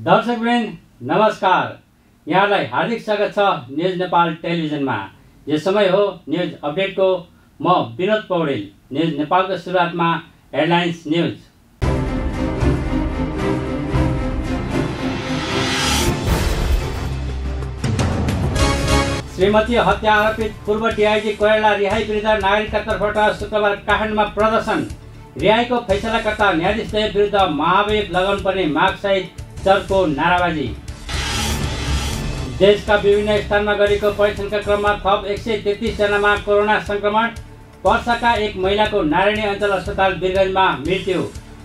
दर्शकवृन्द नमस्कार, यहाँलाई हार्दिक स्वागत छ न्युज नेपाल टेलिभिजनमा। यो समय हो न्युज अपडेटको। म विनोद पौडेल। न्युज नेपालको सुरुवातमा हेडलाइन्स न्युज। श्रीमती हत्या आरोपित पूर्व डीआईजी कोइराला रिहाई विरुद्ध नागरिकतातर्फबाट शुक्रबार काठमाडौँमा प्रदर्शन। रिहाईको फैसलाकर्ता न्यायाधीशले विरुद्ध महाभियोग लगाउनुपर्ने मागसहित चर्को नाराबाजी। देशका विभिन्न स्थानमा गरेको परीक्षणका क्रममा थप 133 जनामा कोरोना संक्रमण। वर्षका एक महिलाको नारायणी अञ्चल अस्पताल वीरगञ्जमा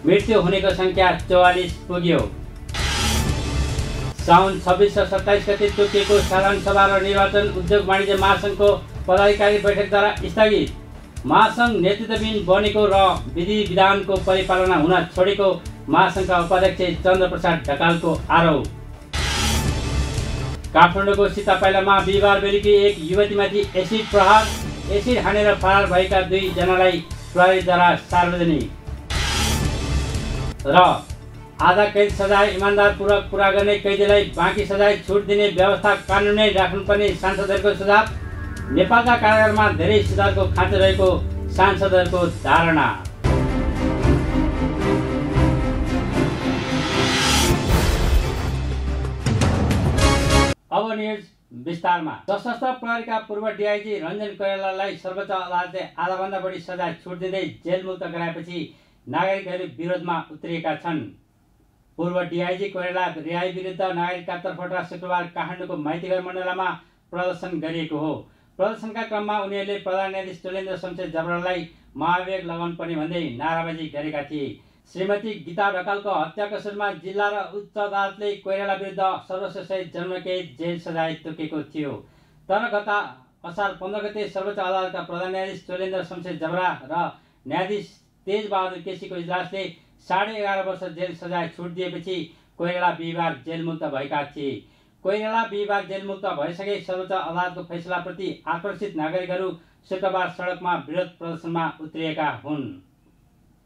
मृत्यु हुनेको संख्या 44 पुग्यो। साउन 26 र 27 गते तोकिएको साधारण सभा र निर्वाचन उद्योग वाणिज्य महासंघको पदाधिकारी बैठकद्वारा स्थगित। महासंघ नेतृत्वबिन बनेको र विधि विधानको परिपालना हुन छोडेको महासंघका उपाध्यक्ष चन्द्रप्रसाद ढकालको आरोप। काठमाडौँको सीतापाइलामा बिहिबार बेलुकी एक युवतीमाथि एसिड प्रहार। एसिड हानेर फरार भएका 2 जनालाई प्रहरीद्वारा सार्वजनिक। र आधा कैद सजाय इमान्दारपूर्वक पूरा गर्ने कैदीलाई बाँकी सजाय छुट दिने व्यवस्था कानुनै राख्नुपर्ने सांसदहरूको सुझाव। नेपालका कारागारमा धेरै सुधारको खाँचो रहेको सांसदहरूको धारणा। अब न्युज विस्तारमा। सशस्त्र प्रहरीका पूर्व डीआईजी रञ्जन कोइरालालाई सर्वोच्च अदालतले आधाभन्दा बढी सजाय छुट दिँदै जेलमुक्त गराएपछि नागरिकहरू विरोधमा उत्रिएका छन्। पूर्व डीआईजी कोइराला रिहाई विरुद्ध नागरिकतातर्फबाट शुक्रबार काठमाडौँको माइतीघर मण्डलामा प्रदर्शन गरिएको हो। प्रदर्शनका क्रममा उनीहरूले प्रधान न्यायाधीश चोलेन्द्र शमशेर जबरालाई महाभियोग लगाउनुपर्ने भन्दै नाराबाजी गरेका थिए। श्रीमती गीता ढकालको हत्याको सुरुमा जिल्ला र उच्च अदालतले कोइराला विरुद्ध सर्वश्रेष्ठ जन्मकैद जेल सजाय तोकेको थियो। तर गत असार 15 गते सर्वोच्च अदालतका प्रधान न्यायाधीश चोलेन्द्र शमशेर जबरा र न्यायाधीश तेजबहादुर केसीको इजलासले 11.5 वर्ष जेल सजाय छुट दिएपछि कोइराला बिहिबार जेलमुक्त भएका थिए। कोइराला बिहिबार जेलमुक्त भइसके सर्वोच्च अदालतको फैसलाप्रति आक्रोशित नागरिकहरू शुक्रबार सडकमा विरोध प्रदर्शनमा उत्रिएका हुन्।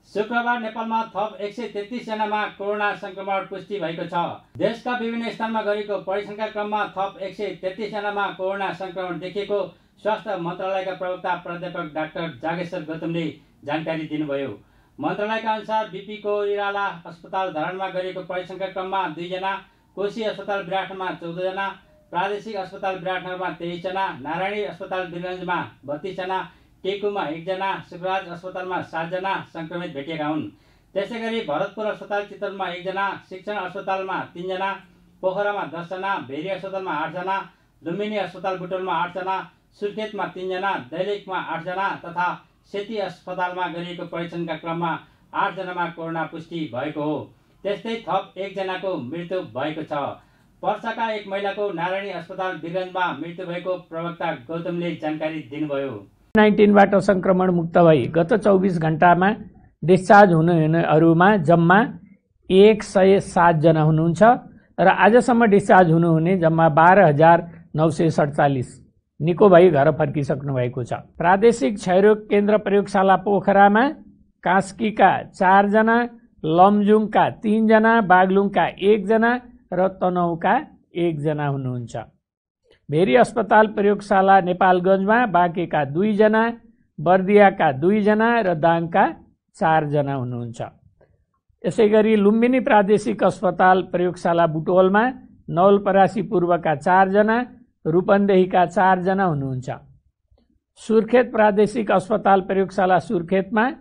शुक्रबार नेपालमा थप 133 जनामा कोरोना संक्रमण पुष्टि भएको छ। देशका विभिन्न स्थानमा गरेको परीक्षणका क्रममा थप 133 जनामा कोरोना संक्रमण देखिएको स्वास्थ्य मन्त्रालयका प्रवक्ता प्राध्यापक डाक्टर जागेश्वर गौतमले जानकारी दिनुभयो। मन्त्रालयका अनुसार बीपी कोइराला अस्पताल धरानमा गरेको परीक्षणका क्रममा 2 जना, कोशी अस्पताल विराटनगरमा 14 जना, प्रादेशिक अस्पताल विराटनगरमा 23 जना, नारायणी अस्पताल वीरगञ्जमा 32 जना, टेकुमा 1 जना, सुखराज अस्पतालमा 7 जना संक्रमित भेटिएका हुन्। त्यसै गरी भरतपुर अस्पताल चितवनमा 1 जना, शिक्षण अस्पतालमा 3 जना, पोखरामा 10 जना, भेरी अस्पतालमा 8 जना, लुम्बिनी अस्पताल बुटोलमा 8 जना, सुर्खेतमा 3 जना, दैलेखमा 8 जना तथा सेती अस्पतालमा गरिएको परीक्षणका क्रममा 8 जनामा कोरोना पुष्टि भएको हो। त्यस्तै थप 1 जनाको मृत्यु भएको छ। वर्षका एक महिलाको नारायणी अस्पताल वीरगञ्जमा मृत्यु भएको प्रवक्ता गौतमले जानकारी दिनुभयो। 19बाट संक्रमण मुक्त भई गत 24 घण्टामा डिस्चार्ज हुनेहरूमा जम्मा 107 जना हुनुहुन्छ र आजसम्म डिस्चार्ज हुनुहुने जम्मा 12,947 निको भई घर फर्किसक्नु भएको छ। प्रादेशिक क्षयरोग केन्द्र प्रयोगशाला पोखरामा कास्कीका 4 जना, लमजुङका 3 जना, बागलुङका 1 जना र तनहुँका 1 जना हुनुहुन्छ। भेरी अस्पताल प्रयोगशाला नेपालगञ्जमा बाँकेका 2 जना, बर्दियाका 2 जना र दाङका 4 जना हुनुहुन्छ। यसै गरी लुम्बिनी प्रादेशिक अस्पताल प्रयोगशाला बुटोलमा नवलपरासी पूर्वका 4 जना, रूपन्देहीका 4 जना हुनुहुन्छ। सुर्खेत प्रादेशिक अस्पताल प्रयोगशाला सुर्खेतमा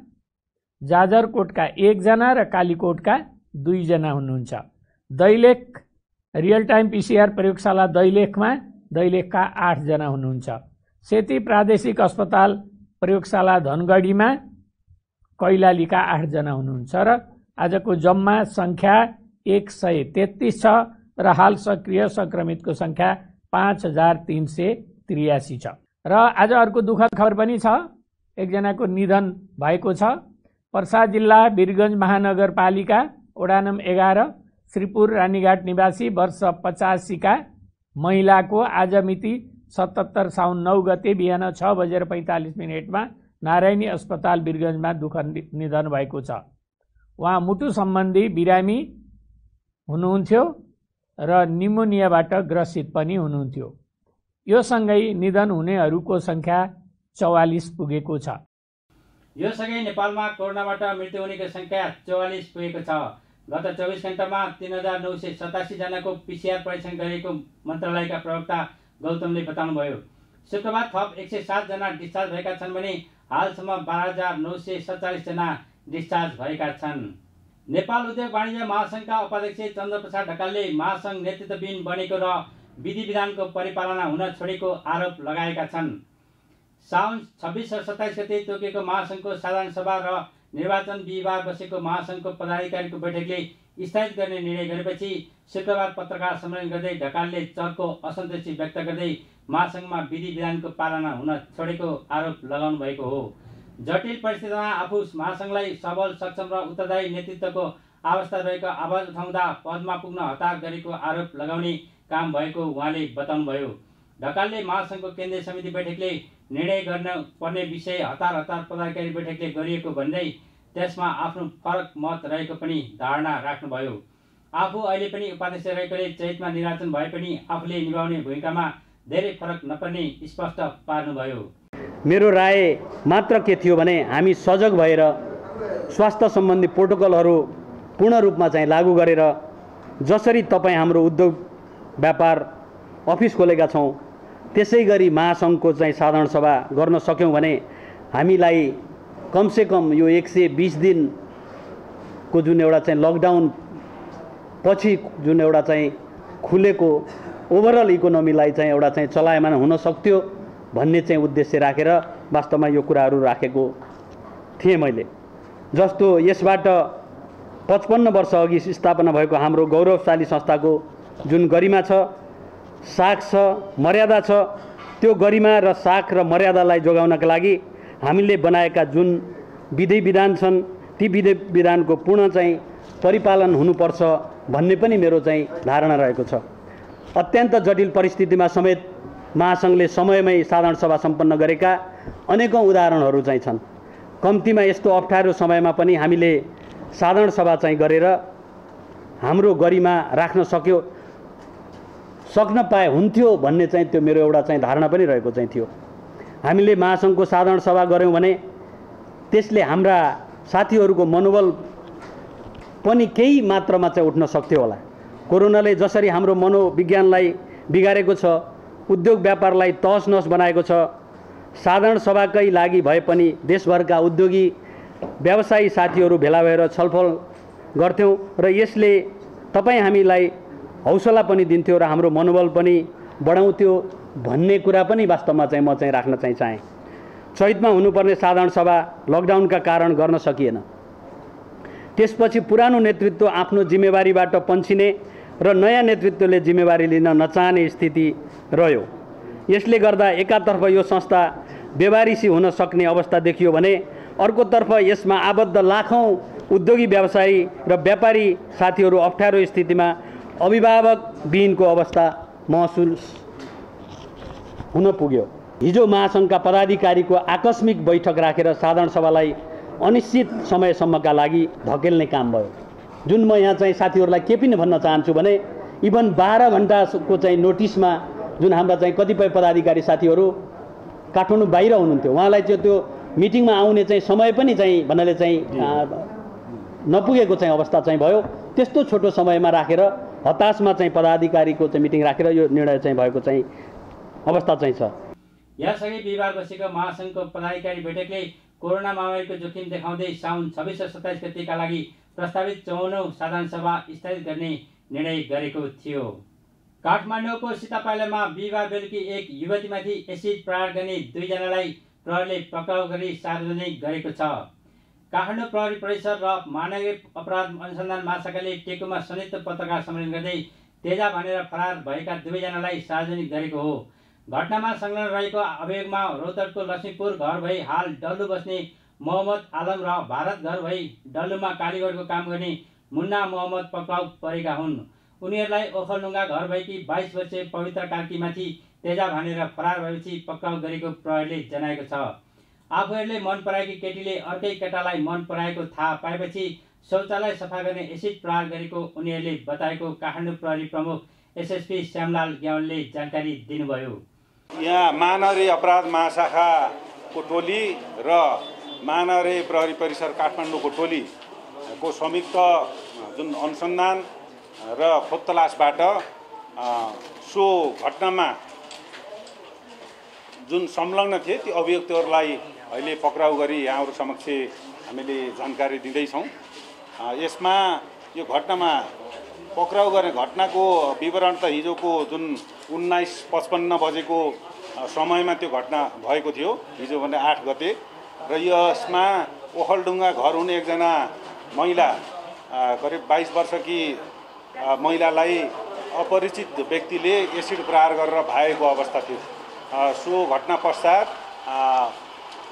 जाजरकोटका 1 जना र कालीकोटका 2 जना हुनुहुन्छ। दैलेख रियल टाइम पीसीआर प्रयोगशाला दैलेखका 8 जना हुनुहुन्छ। सेती प्रादेशिक अस्पताल प्रयोगशाला धनगढीमा कैलालीका 8 जना हुनुहुन्छ र आजको जम्मा संख्या 133 छ र हाल सक्रिय संक्रमितको संख्या 5,383 छ। र आज अर्को दुःखद खबर पनि छ। 1 जनाको निधन भएको छ। पर्सा जिल्ला वीरगञ्ज महानगरपालिका वडा नम्बर 11 श्रीपुर रानीघाट निवासी वर्ष 85 का महिलाको आज मिति 77 साउन 9 गते बिहान 6:45 नारायणी अस्पताल वीरगञ्जमा दुःखद निधन भएको छ। उहाँ मुटु सम्बन्धी बिरामी हुनुहुन्थ्यो र निमोनियाबाट ग्रसित पनि हुनुहुन्थ्यो। यो सँगै निधन हुनेहरूको संख्या 44 पुगेको छ। यो सँगै नेपालमा कोरोनाबाट मृत्यु हुनेको संख्या 44 पुगेको छ। गत 24 घण्टामा 3987 जनाको PCR परीक्षण गरेको मन्त्रालयका प्रवक्ता गौतमले बताउनुभयो। शुक्रबार थप 107 जना डिस्चार्ज भएका छन् भने हालसम्म 12,947 जना डिस्चार्ज भएका छन्। नेपाल उद्योग वाणिज्य महासंघका उपाध्यक्ष चन्द्रप्रसाद ढकालले महासंघ नेतृत्वविहीन बनेको र विधि विधानको परिपालना हुन छोडेको आरोप लगाएका छन्। साउन 26 र 27 गते तोकिएको महासंघको साधारण सभा र निर्वाचन बिहिबार बसेको महासंघको पदाधिकारीको बैठकले स्थगित गर्ने निर्णय गरेपछि शुक्रबार पत्रकार सम्मेलन गर्दै ढकालले चर्को असन्तुष्टि व्यक्त गर्दै महासंघमा विधि विधानको पालना हुन छोडेको आरोप लगाउनु भएको हो। जटिल परिस्थितिमा आफू महासंघलाई सबल, सक्षम र उत्तरदायी नेतृत्वको अवस्था रहेको आवाज उठाउँदा पदमा पुग्न हतार गरेको आरोप लगाउने काम भएको उहाँले बताउनुभयो। ढकालले महासंघको केन्द्रीय समिति बैठकले निर्णय गर्न पर्ने विषय हतार पदाधिकारी बैठकले गरिएको भन्दै त्यसमा आफ्नो फरक मत रहेको पनि धारणा राख्नुभयो। आफू अहिले पनि उपाध्यक्ष रहेकोले चैतमा निर्वाचन भए पनि आफूले निभाउने भूमिकामा धेरै फरक नपर्ने स्पष्ट पार्नुभयो। मेरो राय मात्र के थियो भने हामी सजग भएर स्वास्थ्य सम्बन्धी प्रोटोकलहरू पूर्ण रूपमा चाहिँ लागू गरेर जसरी तपाईँ हाम्रो उद्योग व्यापार अफिस खोलेका छौँ त्यसै गरी महासंघको चाहिँ साधारण सभा गर्न सक्यौँ भने हामीलाई कमसेकम यो 120 दिनको जुन एउटा चाहिँ लकडाउन पछि जुन एउटा चाहिँ खुलेको ओभरअल इकोनोमीलाई चाहिँ एउटा चाहिँ चलायमान हुन सक्थ्यो भन्ने चाहिँ उद्देश्य राखेर वास्तवमा यो कुराहरू राखेको थिएँ मैले। जस्तो यसबाट 55 वर्ष अघि स्थापना भएको हाम्रो गौरवशाली संस्थाको जुन गरिमा छ, साख छ, मर्यादा छ, त्यो गरिमा र साख र मर्यादालाई जोगाउनका लागि हामीले बनाएका जुन विधि विधान छन् ती विधि विधानको पूर्ण चाहिँ परिपालन हुनुपर्छ भन्ने पनि मेरो चाहिँ धारणा रहेको छ। अत्यन्त जटिल परिस्थितिमा समेत महासंघले समयमै साधारण सभा सम्पन्न गरेका अनेकौं उदाहरणहरू चाहिँ छन्। कम्तीमा यस्तो अप्ठ्यारो समयमा पनि हामीले साधारण सभा चाहिँ गरेर हाम्रो गरिमा राख्न सक्न पाए हुन्थ्यो भन्ने चाहिँ त्यो मेरो एउटा चाहिँ धारणा पनि रहेको चाहिँ थियो। हामीले महासंघको साधारण सभा गऱ्यौँ भने त्यसले हाम्रा साथीहरूको मनोबल पनि केही मात्रामा चाहिँ उठ्न सक्थ्यो होला। कोरोनाले जसरी हाम्रो मनोविज्ञानलाई बिगारेको छ, उद्योग व्यापारलाई तहस नहस बनाएको छ, साधारण सभाकै लागि भए पनि देशभरका उद्योगी व्यवसायी साथीहरू भेला भएर छलफल गर्थ्यौँ र यसले तपाईँ हामीलाई हौसला पनि दिन्थ्यो र हाम्रो मनोबल पनि बढाउँथ्यो भन्ने कुरा पनि वास्तवमा चाहिँ म चाहिँ राख्न चाहिँ चाहेँ। चैतमा हुनुपर्ने साधारण सभा लकडाउनका कारण गर्न सकिएन। त्यसपछि पुरानो नेतृत्व आफ्नो जिम्मेवारीबाट पन्छिने र नयाँ नेतृत्वले जिम्मेवारी लिन नचाहने स्थिति रह्यो। यसले गर्दा एकातर्फ यो संस्था बेवारिसी हुन सक्ने अवस्था देखियो भने अर्कोतर्फ यसमा आबद्ध लाखौं उद्योगी व्यवसायी र व्यापारी साथीहरू अप्ठ्यारो स्थितिमा अभिभावक विहीनको अवस्था महसुस हुन पुग्यो। हिजो महासंघका पदाधिकारीको आकस्मिक बैठक राखेर साधारण सभालाई अनिश्चित समयसम्मका लागि धकेल्ने काम भयो। जुन म यहाँ चाहिँ साथीहरूलाई के पनि भन्न चाहन्छु भने इभन 12 घण्टाको चाहिँ नोटिसमा जुन हाम्रा चाहिँ कतिपय पदाधिकारी साथीहरू काठमाडौँ बाहिर हुनुहुन्थ्यो, उहाँलाई चाहिँ त्यो मिटिङमा आउने चाहिँ समय पनि चाहिँ भन्नाले चाहिँ नपुगेको चाहिँ अवस्था चाहिँ भयो। त्यस्तो छोटो समयमा राखेर हताशमा चाहिँ पदाधिकारीको चाहिँ मिटिङ राखेर यो निर्णय चाहिँ भएको चाहिँ अवस्था चाहिँ छ। यसअघि बिहिबार बसेको महासंघको पदाधिकारी बैठकले कोरोना महामारीको जोखिम देखाउँदै साउन 26 र 27 गतेका लागि प्रस्तावित 54औं साधारण सभा स्थगित गर्ने निर्णय गरेको थियो। काठमाडौँको सीतापाइलामा बिहिबार बेलुकी एक युवतीमाथि एसिड प्रहार गर्ने 2 जनालाई प्रहरीले पक्राउ गरी सार्वजनिक गरेको छ। काठमाडौँ प्रहरी परिसर र महानगर अपराध अनुसन्धान महाशाखाले टेकुमा संयुक्त पत्रकार सम्मेलन गर्दै तेजा भनेर फरार भएका 2 जनालाई सार्वजनिक गरेको हो। घटनामा संलग्न रहेको अभियोगमा रौतहटको लक्ष्मीपुर घर भई हाल डल्लु बस्ने मोहम्मद आलम र भारत घर भई डल्लुमा कालीगढको काम गर्ने मुन्ना मोहम्मद पक्राउ परेका हुन्। उनीहरूलाई ओखलढुङ्गा घर भएकी 22 वर्षीय पवित्र कार्कीमाथि तेजा भनेर फरार भएपछि पक्राउ गरेको प्रहरीले जनाएको छ। आफूहरूले मन पराएकी केटीले अर्कै केटालाई मन पराएको थाहा पाएपछि शौचालय सफा गर्ने एसिड प्रहार गरेको उनीहरूले बताएको काठमाडौँ प्रहरी प्रमुख एसएसपी श्यामलाल ग्यावालले जानकारी दिनुभयो। यहाँ महानगरी अपराध महाशाखाको टोली र महानगरी प्रहरी परिसर काठमाडौँको टोलीको संयुक्त जुन अनुसन्धान र खोज तलासबाट सो घटनामा जुन संलग्न थिए ती अभियुक्तहरूलाई अहिले पक्राउ गरी यहाँहरू समक्ष हामीले जानकारी दिँदैछौँ। यसमा यो घटनामा पक्राउ गर्ने घटनाको विवरण त हिजोको जुन 19:55 बजेको समयमा त्यो घटना भएको थियो, हिजो भने 8 गते। र यसमा ओखलढुङ्गा घर हुने एकजना महिला करिब 22 वर्षकी महिलालाई अपरिचित व्यक्तिले एसिड प्रहार गरेर भागेको अवस्था थियो। सो घटना पश्चात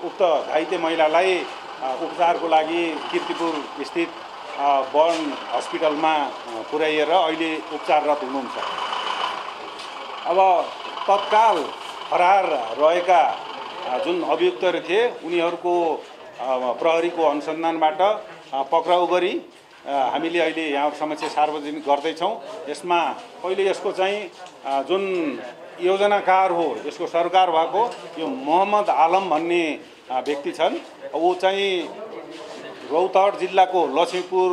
उक्त घाइते महिलालाई उपचारको लागि कीर्तिपुर स्थित बर्न हस्पिटलमा पुर्याइएर अहिले उपचाररत हुनुहुन्छ। अब तत्काल फरार रहेका जुन अभियुक्तहरू थिए उनीहरूको प्रहरीको अनुसन्धानबाट पक्राउ गरी हामीले अहिले यहाँ समक्ष सार्वजनिक गर्दैछौँ। यसमा पहिले यसको चाहिँ जुन योजनाकार हो, यसको सरकार भएको यो मोहम्मद आलम भन्ने व्यक्ति छन्। ऊ चाहिँ रौतहट जिल्लाको लक्ष्मीपुर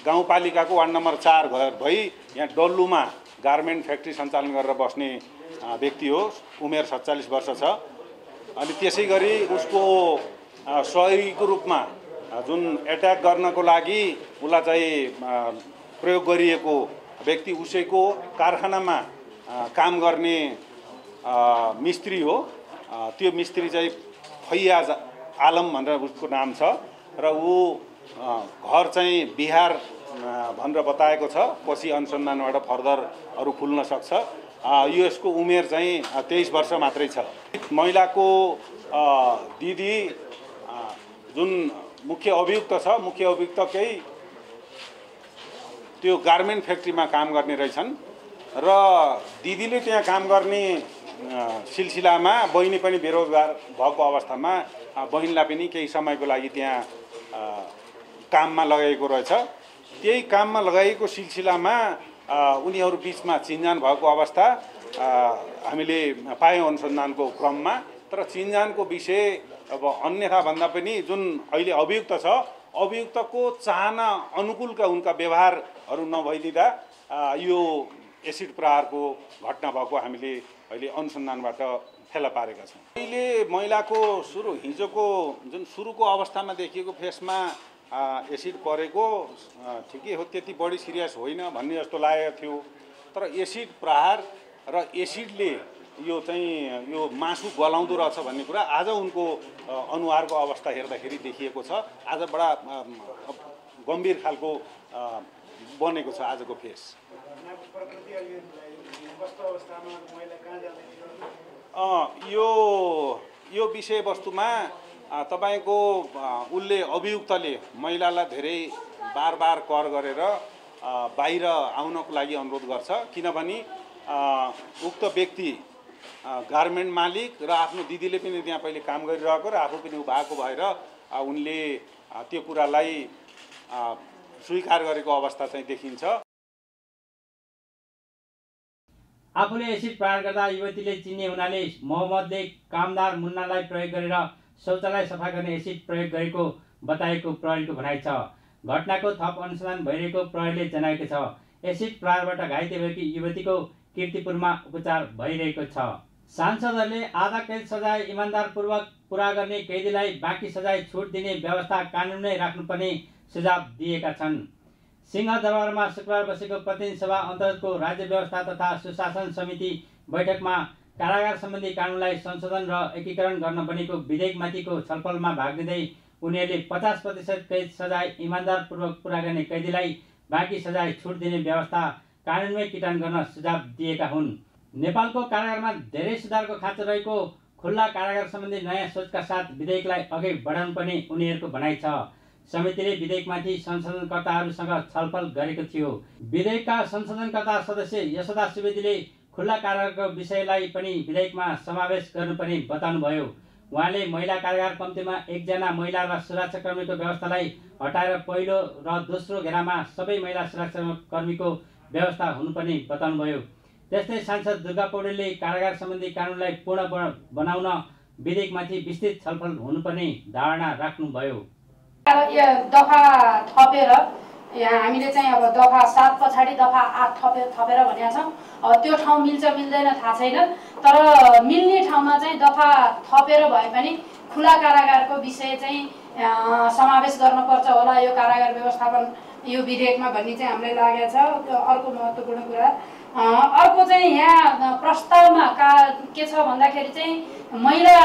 गाउँपालिकाको वार्ड नम्बर 4 घर भई यहाँ डल्लुमा गार्मेन्ट फ्याक्ट्री सञ्चालन गरेर बस्ने व्यक्ति हो। उमेर 47 वर्ष छ। अनि त्यसै गरी उसको सहयोगीको रूपमा जुन एट्याक गर्नको लागि उसलाई चाहिँ प्रयोग गरिएको व्यक्ति उसैको कारखानामा काम गर्ने मिस्त्री हो। त्यो मिस्त्री चाहिँ फैयाज आलम भनेर उसको नाम छ र ऊ घर चाहिँ बिहार भनेर बताएको छ। पछि अनुसन्धानबाट फर्दर अरू खुल्न सक्छ। यसको उमेर चाहिँ 23 वर्ष मात्रै छ। महिलाको दिदी जुन मुख्य अभियुक्त छ, मुख्य अभियुक्त केही त्यो गार्मेन्ट फ्याक्ट्रीमा काम गर्ने रहेछन् र दिदीले त्यहाँ काम गर्ने सिलसिलामा बहिनी पनि बेरोजगार भएको अवस्थामा बहिनीलाई पनि केही समयको लागि त्यहाँ काममा लगाएको रहेछ। त्यही काममा लगाइएको सिलसिलामा उनीहरू बिचमा चिनजान भएको अवस्था हामीले पायौँ अनुसन्धानको क्रममा। तर चिनजानको विषय अब अन्यथा भन्दा पनि जुन अहिले अभियुक्त छ, अभियुक्तको चाहना अनुकूलका उनका व्यवहारहरू नभइदिँदा यो एसिड प्रहारको घटना भएको हामीले अहिले अनुसन्धानबाट फेला पारेका छौँ। अहिले महिलाको हिजोको जुन सुरुको अवस्थामा देखिएको फेसमा एसिड परेको ठिकै हो, त्यति बढी सिरियस होइन भन्ने जस्तो लागेको थियो। तर एसिड प्रहार र एसिडले यो चाहिँ यो मासु गलाउँदो रहेछ भन्ने कुरा आज उनको अनुहारको अवस्था हेर्दाखेरि देखिएको छ। आज बडा गम्भीर खालको बनेको छ आजको फेस। यो विषयवस्तुमा तपाईको उसले अभियुक्तले महिलालाई धेरै बार कर गरेर बाहिर आउनको लागि अनुरोध गर्छ। किनभने उक्त व्यक्ति गार्मेन्ट मालिक र आफ्नो दिदीले पनि त्यहाँ पहिले काम गरिरहेको र आफू पनि भएको भएर उनले त्यो कुरालाई स्वीकार गरेको अवस्था चाहिँ देखिन्छ। आफूले एसिड प्रहार गर्दा युवतीले चिन्ने हुनाले मोहम्मदले कामदार मुन्नालाई प्रयोग गरेर शौचालय सफा गर्ने एसिड प्रयोग गरेको बताएको प्रहरीको भनाइ छ। घटनाको थप अनुसन्धान भइरहेको प्रहरीले जनाएको छ। एसिड प्रहारबाट घाइते भएकी युवतीको कीर्तिपुरमा उपचार भइरहेको छ। सांसदहरूले आधा कैद सजाय इमान्दारपूर्वक पुरा गर्ने कैदीलाई बाँकी सजाय छुट दिने व्यवस्था कानुनमै राख्नुपर्ने सुझाव दिएका छन्। सिंहदरबारमा शुक्रबार बसेको प्रतिनिधि सभा अन्तर्गतको राज्य व्यवस्था तथा सुशासन समिति बैठकमा कारागार सम्बन्धी कानुनलाई संशोधन र एकीकरण गर्न बनेको विधेयकमाथिको छलफलमा भाग लिँदै उनीहरूले 50% कैद सजाय इमान्दारपूर्वक पुरा गर्ने कैदीलाई बाँकी सजाय छुट दिने व्यवस्था कानुनमै किटान गर्न सुझाव दिएका हुन्। नेपालको कारागारमा धेरै सुधारको खाँचो रहेको खुल्ला कारागार सम्बन्धी नयाँ सोचका साथ विधेयकलाई अघि बढाउनुपर्ने उनीहरूको भनाइ छ। समितिले विधेयकमाथि संशोधनकर्ताहरूसँग छलफल गरेको थियो। विधेयकका संशोधनकर्ता सदस्य यशोदा सुवेदीले खुल्ला कारागारको विषयलाई पनि विधेयकमा समावेश गर्नुपर्ने बताउनुभयो। उहाँले महिला कारागार कम्तीमा 1 जना महिला र सुरक्षाकर्मीको व्यवस्थालाई हटाएर पहिलो र दोस्रो घेरामा सबै महिला सुरक्षाकर्मीको व्यवस्था हुनुपर्ने बताउनुभयो। त्यस्तै सांसद दुर्गा पौडेलले कारागार सम्बन्धी कानुनलाई पूर्ण बनाउन विधेयकमाथि विस्तृत छलफल हुनुपर्ने धारणा राख्नुभयो। दफा थपेर हामीले चाहिँ अब दफा 7 पछाडि दफा 8 थपेर भनेका छौँ। अब त्यो ठाउँ मिल्छ मिल्दैन थाहा छैन, तर मिल्ने ठाउँमा चाहिँ दफा थपेर भए पनि खुला कारागारको विषय चाहिँ समावेश गर्नुपर्छ होला यो कारागार व्यवस्थापन यो विधेयकमा भन्ने चाहिँ हामीलाई लागेको छ। त्यो अर्को महत्त्वपूर्ण कुरा। अर्को चाहिँ यहाँ प्रस्तावमा के छ भन्दाखेरि चाहिँ महिला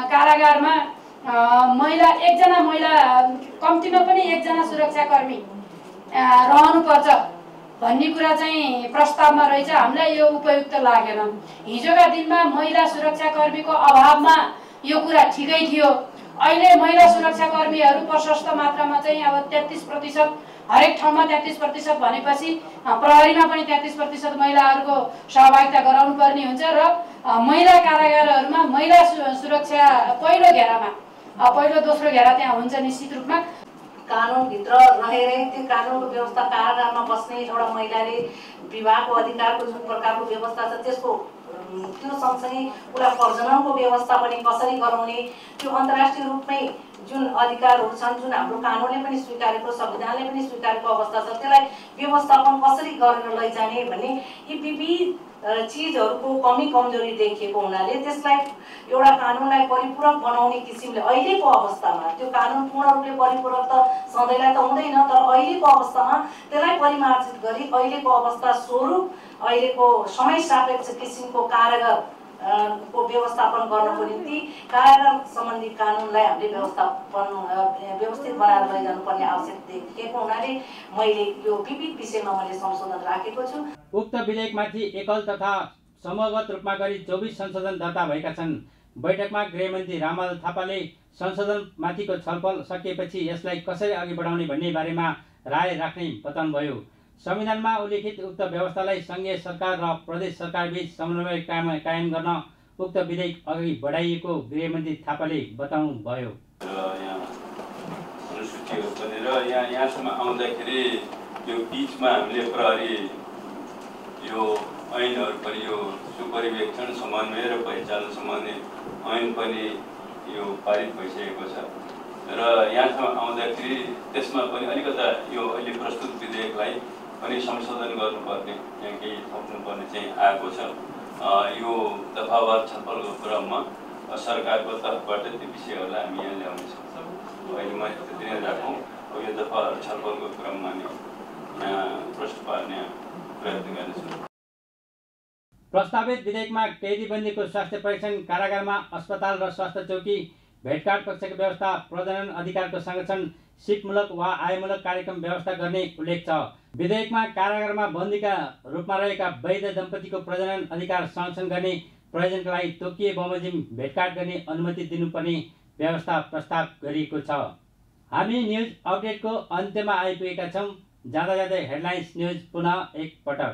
कारागारमा महिला 1 जना महिला कम्तीमा पनि 1 जना सुरक्षाकर्मी रहनुपर्छ भन्ने कुरा चाहिँ प्रस्तावमा रहेछ। हामीलाई यो उपयुक्त लागेन। हिजोका दिनमा महिला सुरक्षाकर्मीको अभावमा यो कुरा ठिकै थियो। अहिले महिला सुरक्षाकर्मीहरू प्रशस्त मात्रामा चाहिँ अब 33% हरेक ठाउँमा 33% भनेपछि प्रहरीमा पनि 33% महिलाहरूको सहभागिता गराउनु पर्ने हुन्छ र महिला कारागारहरूमा महिला सुरक्षा पहिलो घेरामा पहिलो दोस्रो घेरा त्यहाँ हुन्छ निश्चित रूपमा। कानुनभित्र रहेरै त्यो कानुनको व्यवस्था कारागारमा बस्ने एउटा महिलाले विवाहको अधिकारको जुन प्रकारको व्यवस्था छ त्यसको त्यो सँगसँगै उसलाई प्रजननको व्यवस्था पनि कसरी गराउने, त्यो अन्तर्राष्ट्रिय रूपमै जुन अधिकारहरू छन् जुन हाम्रो कानुनले पनि स्वीकारेको संविधानले पनि स्वीकारेको अवस्था छ त्यसलाई व्यवस्थापन कसरी गरेर लैजाने भन्ने यी विविध चिजहरूको कमी कमजोरी देखिएको हुनाले त्यसलाई एउटा कानुनलाई परिपूरक बनाउने किसिमले अहिलेको अवस्थामा त्यो कानुन पूर्ण रूपले परिपूरक त सधैँलाई त हुँदैन, तर अहिलेको अवस्थामा त्यसलाई परिमार्जित गरी अहिलेको अवस्था स्वरूप अहिलेको समय सापेक्ष किसिमको कारागार को व्यवस्थापन गर्नको निम्ति कारागार सम्बन्धी कानुनलाई हामीले व्यवस्थित बनाएर लैजानुपर्ने आवश्यक देखिएको हुनाले मैले यो विविध विषयमा मैले संशोधन राखेको छु। उक्त विधेयकमाथि एकल तथा समूहगत रूपमा गरी 24 संशोधन दर्ता भएका छन्। बैठकमा गृहमन्त्री रामलाल थापाले संशोधनमाथिको छलफल सकिएपछि यसलाई कसरी अघि बढाउने भन्ने बारेमा राय राख्ने बताउनुभयो। संविधानमा उल्लेखित उक्त व्यवस्थालाई संघीय सरकार र प्रदेश सरकारबीच समन्वय कायम गर्न उक्त विधेयक अघि बढाइएको गृहमन्त्री थापाले बताउनुभयो। यहाँसम्म आउँदाखेरि यो बिचमा हामीले प्रहरी यो ऐनहरू पनि यो सुपरिवेक्षण समन्वय र परिचालन सम्बन्धी ऐन पनि यो पारित भइसकेको छ र यहाँसम्म आउँदाखेरि त्यसमा पनि अलिकता यो अहिले प्रस्तुत विधेयकलाई पनि संशोधन गर्नुपर्ने यहाँ केही थप्नुपर्ने चाहिँ आएको छ। यो दफावार छलफलको क्रममा सरकारको तर्फबाट त्यो विषयहरूलाई हामी यहाँ ल्याउनेछौँ। अहिले मैले त्यति नै राखौँ। यो दफावार छलफलको क्रममा नै यहाँ प्रश्न पार्ने प्रयत्न गर्नेछु। प्रस्तावित विधेयकमा कैदीबन्दीको स्वास्थ्य परीक्षण, कारागारमा अस्पताल र स्वास्थ्य चौकी, भेटघाट कक्षको व्यवस्था, प्रजनन अधिकारको संरक्षण, सिपमूलक वा आयमूलक कार्यक्रम व्यवस्था गर्ने उल्लेख छ। विधेयकमा कारागारमा बन्दीका रूपमा रहेका वैध दम्पतिको प्रजनन अधिकार संरक्षण गर्ने, प्रयोजनका लागि तोकिए बमोजिम भेटघाट गर्ने अनुमति दिनुपर्ने व्यवस्था प्रस्ताव गरिएको छ। हामी न्युज अपडेटको अन्त्यमा आइपुगेका छौँ। जाँदा जाँदै हेडलाइन्स न्युज पुनः एक पटक।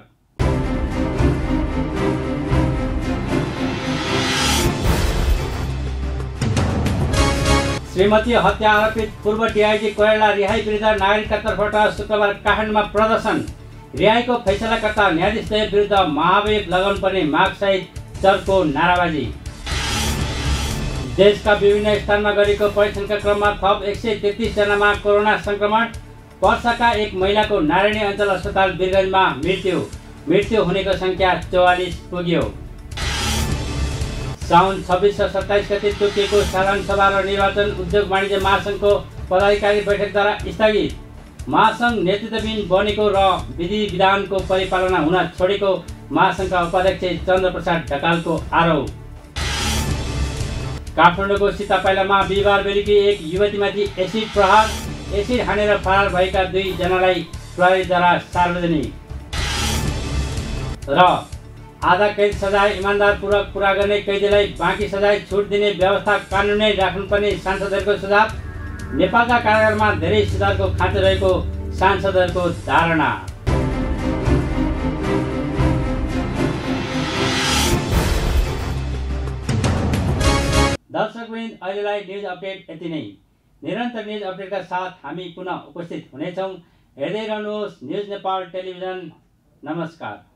श्रीमती हत्या आरोपित पूर्व डिआइजी कोइराला रिहाई विरुद्ध नागरिकका तर्फबाट शुक्रबार काठमाडौँमा प्रदर्शन। रिहाईको फैसलाकर्ता न्यायाधीशले विरुद्ध महाभियोग लगाउनु पर्ने मागसहित चर्को नाराबाजी। देशका विभिन्न स्थानमा गरेको परीक्षणका क्रममा थप 133 जनामा कोरोना संक्रमण। पर्साका एक महिलाको नारायणी अञ्चल अस्पताल वीरगञ्जमा मृत्यु हुनेको संख्या 44 पुग्यो। साउन 26 र 27 गते तोकिएको साधारण सभा र निर्वाचन उद्योग वाणिज्य महासङ्घको पदाधिकारी बैठकद्वारा स्थगित। महासङ्घ नेतृत्वबिन बनेको र विधि विधानको परिपालना हुन छोडेको महासङ्घका उपाध्यक्ष चन्द्रप्रसाद ढकालको आरोप। काठमाडौँको सीतापाइलामा बिहिबार बेलुकी एक युवतीमाथि एसिड प्रहार, एसिड हानेर फरार भएका 2 जनालाई प्रहरीद्वारा सार्वजनिक। र आधा कैद सजाय इमान्दारपूर्वक पुरा गर्ने कैदीलाई बाँकी सजाय छुट दिने व्यवस्था कानुनै राख्नुपर्ने सांसदहरूको सुझाव। नेपालका कारागारमा धेरै सुधारको खाँचो रहेको सांसदहरूको धारणा। दर्शकवृन्द, अहिलेलाई न्युज अपडेट यति नै। निरन्तर न्युज अपडेटका साथ हामी पुनः उपस्थित हुनेछौँ। हेर्दै रहनुहोस् न्युज नेपाल टेलिभिजन। नमस्कार।